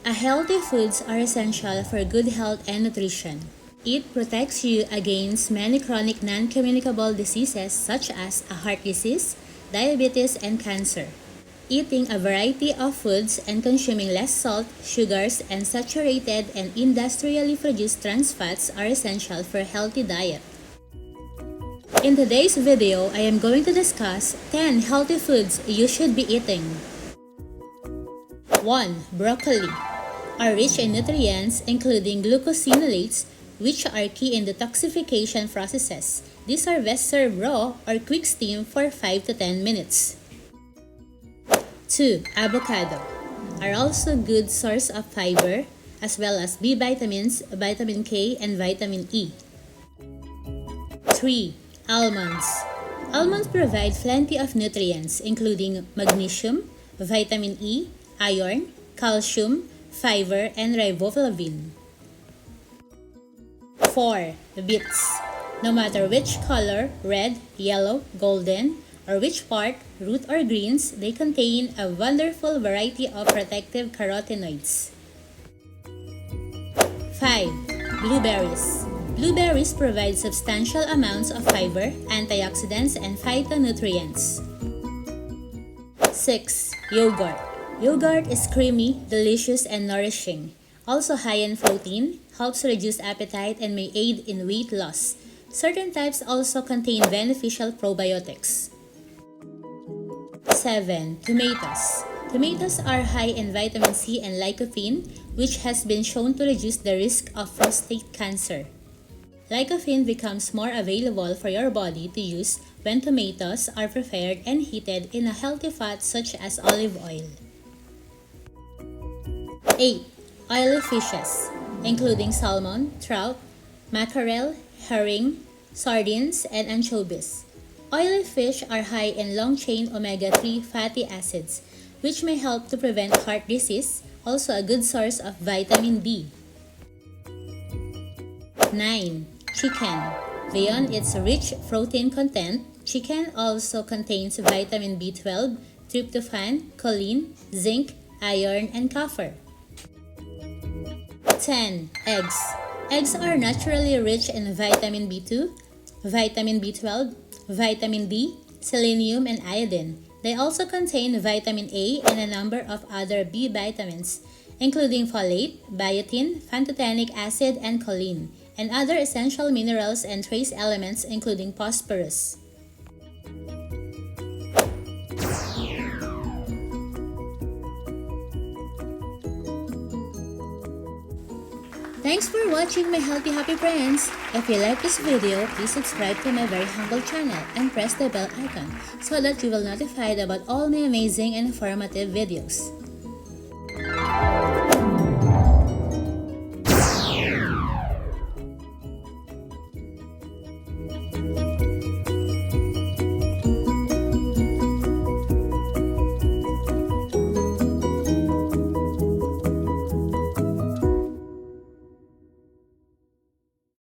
A healthy foods are essential for good health and nutrition. It protects you against many chronic non-communicable diseases such as a heart disease, diabetes, and cancer. Eating a variety of foods and consuming less salt, sugars, and saturated and industrially produced trans fats are essential for a healthy diet. In today's video, I am going to discuss 10 healthy foods you should be eating. 1. Broccoli are rich in nutrients including glucosinolates, which are key in detoxification processes. These are best served raw or quick steam for 5 to 10 minutes. 2. Avocado are also good source of fiber as well as B vitamins, vitamin K, and vitamin E. 3. Almonds. Almonds provide plenty of nutrients including magnesium, vitamin E, iron, calcium, fiber, and riboflavin. 4. Beets. No matter which color, red, yellow, golden, or which part, root or greens, they contain a wonderful variety of protective carotenoids. 5. Blueberries. Blueberries provide substantial amounts of fiber, antioxidants, and phytonutrients. 6. Yogurt. Yogurt is creamy, delicious, and nourishing. Also high in protein, helps reduce appetite, and may aid in weight loss. Certain types also contain beneficial probiotics. 7. Tomatoes. Tomatoes are high in vitamin C and lycopene, which has been shown to reduce the risk of prostate cancer. Lycopene becomes more available for your body to use when tomatoes are prepared and heated in a healthy fat such as olive oil. 8. Oily fishes, including salmon, trout, mackerel, herring, sardines, and anchovies. Oily fish are high in long-chain omega-3 fatty acids, which may help to prevent heart disease, also a good source of vitamin D. 9. Chicken. Beyond its rich protein content, chicken also contains vitamin B12, tryptophan, choline, zinc, iron, and copper. 10. Eggs. Eggs are naturally rich in vitamin B2, vitamin B12, vitamin D, selenium, and iodine. They also contain vitamin A and a number of other B vitamins, including folate, biotin, pantothenic acid, and choline, and other essential minerals and trace elements including phosphorus. Thanks for watching my Healthy Happy friends! If you like this video, please subscribe to my very humble channel and press the bell icon so that you will be notified about all my amazing and informative videos.